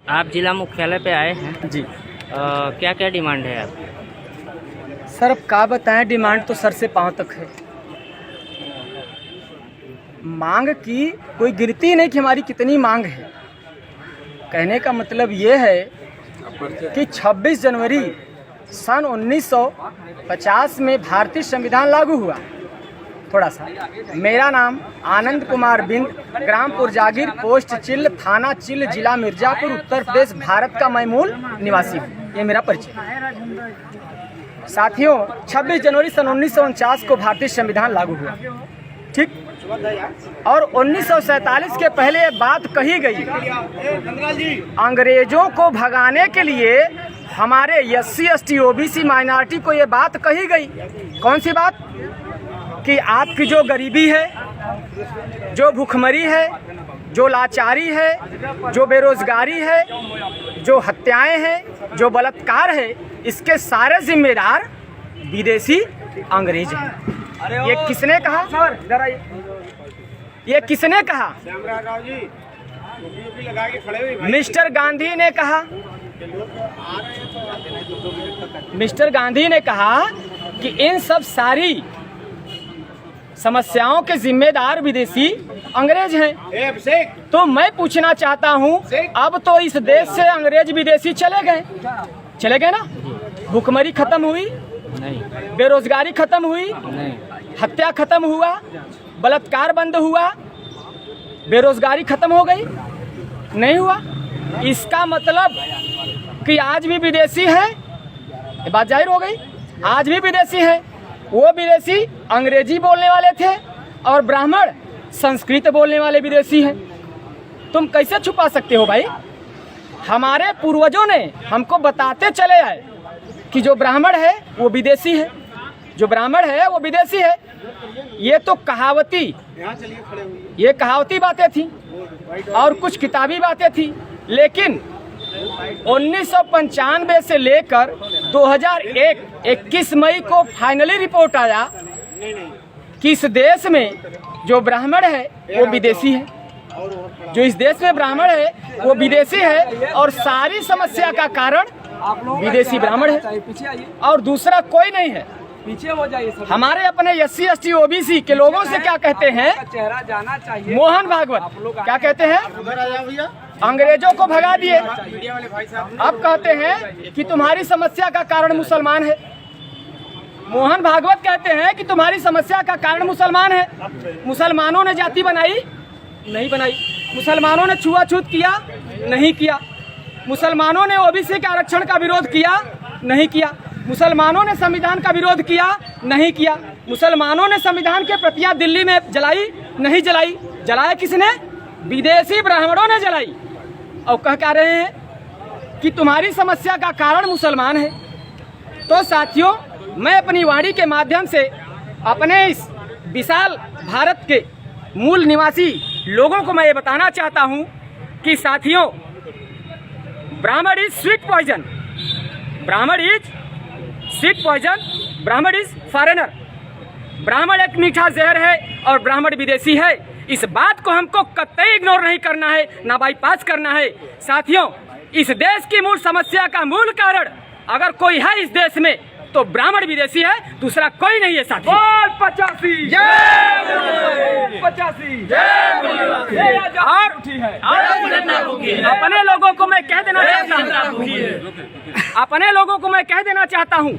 आप जिला मुख्यालय पे आए हैं जी क्या क्या डिमांड है आप? सर, अब क्या बताएं, डिमांड तो सर से पाँव तक है। मांग की कोई गिनती नहीं कि हमारी कितनी मांग है। कहने का मतलब ये है कि 26 जनवरी सन 1950 में भारतीय संविधान लागू हुआ। थोड़ा सा, मेरा नाम आनंद कुमार बिंद, ग्राम पुरजागिर, पोस्ट चिल्ल, थाना चिल्ल, जिला मिर्जापुर, उत्तर प्रदेश, भारत का मैं मूल निवासी हूँ। ये मेरा परिचय। साथियों, 26 जनवरी सन 1949 को भारतीय संविधान लागू हुआ, ठीक। और 1947 के पहले ये बात कही गई, अंग्रेजों को भगाने के लिए हमारे SC ST OBC माइनॉरिटी को ये बात कही गई। कौन सी बात? कि आपकी जो गरीबी है, जो भूखमरी है, जो लाचारी है, जो बेरोजगारी है, जो हत्याएं हैं, जो बलात्कार है, इसके सारे जिम्मेदार विदेशी अंग्रेज हैं। ये किसने कहा? ये किसने कहा? मिस्टर गांधी ने कहा। मिस्टर गांधी ने कहा कि इन सब सारी समस्याओं के जिम्मेदार विदेशी अंग्रेज हैं। तो मैं पूछना चाहता हूं, अब तो इस देश से अंग्रेज विदेशी चले गए ना? भूखमरी खत्म हुई? नहीं। बेरोजगारी खत्म हुई? नहीं। हत्या खत्म हुआ? बलात्कार बंद हुआ? बेरोजगारी खत्म हो गई? नहीं हुआ। इसका मतलब कि आज भी विदेशी है, ये बात जाहिर हो गई। आज भी विदेशी है। वो विदेशी अंग्रेजी बोलने वाले थे और ब्राह्मण संस्कृत बोलने वाले विदेशी हैं। तुम कैसे छुपा सकते हो भाई? हमारे पूर्वजों ने हमको बताते चले आए कि जो ब्राह्मण है वो विदेशी है, जो ब्राह्मण है वो विदेशी है। ये तो कहावती बातें थी और कुछ किताबी बातें थी। लेकिन 1995 से लेकर 2001 21 मई को फाइनली रिपोर्ट आया कि इस देश में जो ब्राह्मण है वो विदेशी है। जो इस देश में ब्राह्मण है वो विदेशी है और सारी समस्या का कारण विदेशी ब्राह्मण है और दूसरा कोई नहीं है। पीछे हो जाइए। हमारे अपने SC ST OBC के लोगों से क्या कहते हैं? चेहरा जाना चाहिए। मोहन भागवत क्या कहते हैं? अंग्रेजों को भगा दिए। अब कहते हैं कि तुम्हारी समस्या का कारण मुसलमान है। मोहन भागवत कहते हैं कि तुम्हारी समस्या का कारण मुसलमान है। मुसलमानों ने जाति बनाई? नहीं बनाई। मुसलमानों ने छुआछूत किया? नहीं किया। मुसलमानों ने OBC के आरक्षण का विरोध किया? नहीं किया। मुसलमानों ने संविधान का विरोध किया? नहीं किया। मुसलमानों ने संविधान के प्रतियां दिल्ली में जलाई? नहीं जलाई। जलाया किसने? विदेशी ब्राह्मणों ने जलाई। और कह रहे हैं कि तुम्हारी समस्या का कारण मुसलमान है। तो साथियों, मैं अपनी वाणी के माध्यम से अपने इस विशाल भारत के मूल निवासी लोगों को मैं ये बताना चाहता हूं कि साथियों, ब्राह्मण इज स्वीट पॉइजन, ब्राह्मण इज स्वीट पॉइजन, ब्राह्मण इज फॉरेनर। ब्राह्मण एक मीठा जहर है और ब्राह्मण विदेशी है। इस बात को हमको कतई इग्नोर नहीं करना है, ना बाईपास करना है। साथियों, इस देश की मूल समस्या का मूल कारण अगर कोई है इस देश में तो ब्राह्मण विदेशी है, दूसरा कोई नहीं है। साथियों, 85 और अपने लोगों को मैं कह देना चाहता हूँ,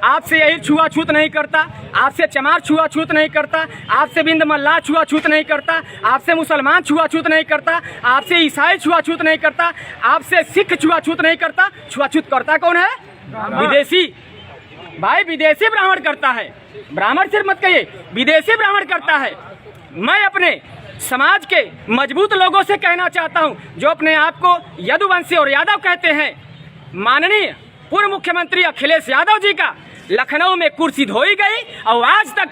आपसे यही छुआछूत नहीं करता, आपसे चमार छुआछूत नहीं करता, आपसे बिंद मल्लाह छुआछूत नहीं करता, आपसे मुसलमान छुआछूत नहीं करता, आपसे ईसाई छुआछूत नहीं करता, आपसे सिख छुआछूत नहीं करता। छुआछूत करता कौन है? विदेशी। भाई, विदेशी ब्राह्मण करता है। ब्राह्मण सिर्फ मत कहिए, विदेशी ब्राह्मण करता है। मैं अपने समाज के मजबूत लोगों से कहना चाहता हूं, जो अपने आप को यदुवंशी और यादव कहते हैं, माननीय पूर्व मुख्यमंत्री अखिलेश यादव जी का लखनऊ में कुर्सी धोई गई और आज तक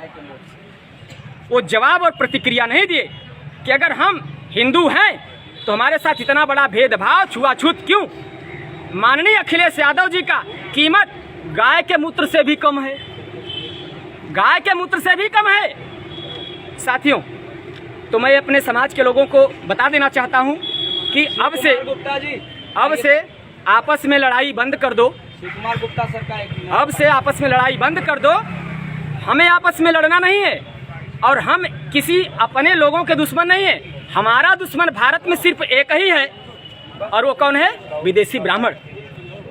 वो जवाब और प्रतिक्रिया नहीं दिए कि अगर हम हिंदू हैं तो हमारे साथ इतना बड़ा भेदभाव, छुआछूत क्यों? माननीय अखिलेश यादव जी का कीमत गाय के मूत्र से भी कम है, गाय के मूत्र से भी कम है। साथियों, तो मैं अपने समाज के लोगों को बता देना चाहता हूं कि अब से आपस में लड़ाई बंद कर दो। कुमार गुप्ता सर का एक अब से आपस में लड़ाई बंद कर दो। हमें आपस में लड़ना नहीं है और हम किसी अपने लोगों के दुश्मन नहीं है। हमारा दुश्मन भारत में सिर्फ एक ही है और वो कौन है? विदेशी ब्राह्मण।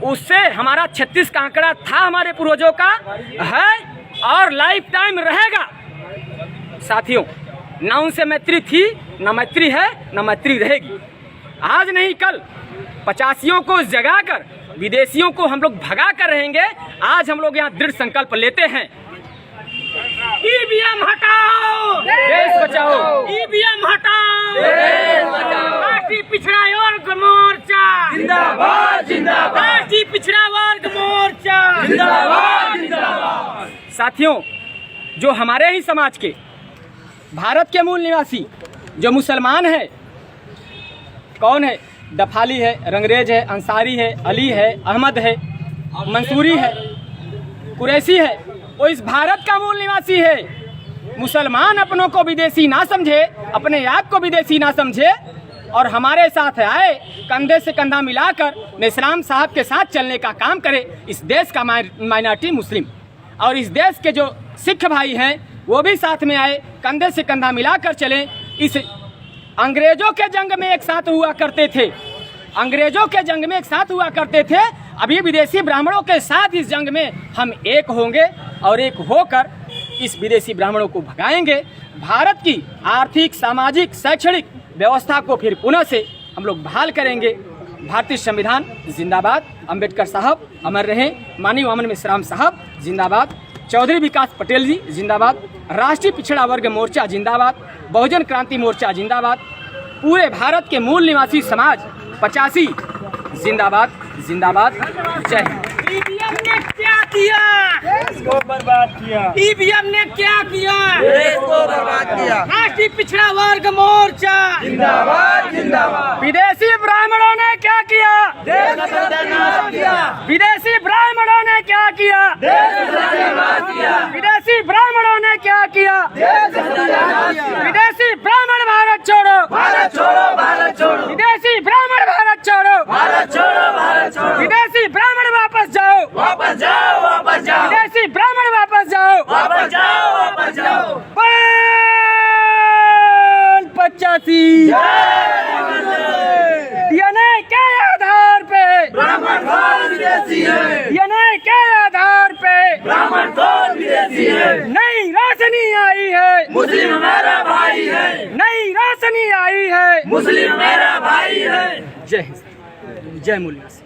उससे हमारा 36 का आंकड़ा था हमारे पूर्वजों का है और लाइफ टाइम रहेगा। साथियों, ना उनसे मैत्री थी, ना मैत्री है, ना मैत्री रहेगी। आज नहीं कल 85 को जगाकर विदेशियों को हम लोग भगा कर रहेंगे। आज हम लोग यहाँ दृढ़ संकल्प लेते हैं। ईवीएम हटाओ, देश बचाओ। ईवीएम हटाओ, देश बचाओ। राष्ट्रीय पिछड़ा वर्ग मोर्चा जिंदाबाद, जिंदाबाद। राष्ट्रीय पिछड़ा वर्ग मोर्चा जिंदाबाद, जिंदाबाद। साथियों, जो हमारे ही समाज के भारत के मूल निवासी जो मुसलमान है, कौन है? दफाली है, रंगरेज है, अंसारी है, अली है, अहमद है, मंसूरी है, कुरैशी है। वो इस भारत का मूल निवासी है। मुसलमान अपनों को विदेशी ना समझे, अपने आप को विदेशी ना समझे और हमारे साथ आए, कंधे से कंधा मिलाकर निस्लाम साहब के साथ चलने का काम करे। इस देश का माइनॉरिटी मुस्लिम और इस देश के जो सिख भाई हैं वो भी साथ में आए, कंधे से कंधा मिलाकर चलें। इस अंग्रेजों के जंग में एक साथ हुआ करते थे, अंग्रेजों के जंग में एक साथ हुआ करते थे। अभी विदेशी ब्राह्मणों के साथ इस जंग में हम एक होंगे और एक होकर इस विदेशी ब्राह्मणों को भगाएंगे। भारत की आर्थिक, सामाजिक, शैक्षणिक व्यवस्था को फिर पुनः से हम लोग बहाल करेंगे। भारतीय संविधान जिंदाबाद। अंबेडकर साहब अमर रहें। माननीय वामन मिश्राम साहब जिंदाबाद। चौधरी विकास पटेल जी जिंदाबाद। राष्ट्रीय पिछड़ा वर्ग मोर्चा जिंदाबाद। बहुजन क्रांति मोर्चा जिंदाबाद। पूरे भारत के मूल निवासी समाज 85 जिंदाबाद, जिंदाबाद। जय हिंद। ईवीएम ने क्या किया? देश को बर्बाद किया। ईवीएम ने क्या किया? देश को बर्बाद किया। राष्ट्रीय पिछड़ा वर्ग मोर्चा जिंदाबाद, जिंदाबाद। विदेशी ब्राह्मणों ने क्या किया? देश का सत्यानाश किया। विदेशी ब्राह्मणों ने क्या किया? देश का सत्यानाश किया। विदेशी ब्राह्मणों ने क्या किया? देश का सत्यानाश किया। विदेशी ब्राह्मण भारत छोड़ो, भारत छोड़ो, भारत छोड़ो। विदेशी ब्राह्मण भारत छोड़ो, भारत छोड़ो, भारत छोड़ो। विदेशी ब्राह्मण वापस जाओ, वापस जाओ, वापस जाओ। विदेशी ब्राह्मण वापस जाओ, वापस जाओ, वापस जाओ। 85 डीएनए के आधार पे ब्राह्मण कौन विदेशी है? डीएनए के आधार पे ब्राह्मण कौन विदेशी है? नई रोशनी आई है, मुस्लिम मेरा भाई है। नई रोशनी आई है, मुस्लिम मेरा भाई है। जय हिंद, जय मूल निवासी।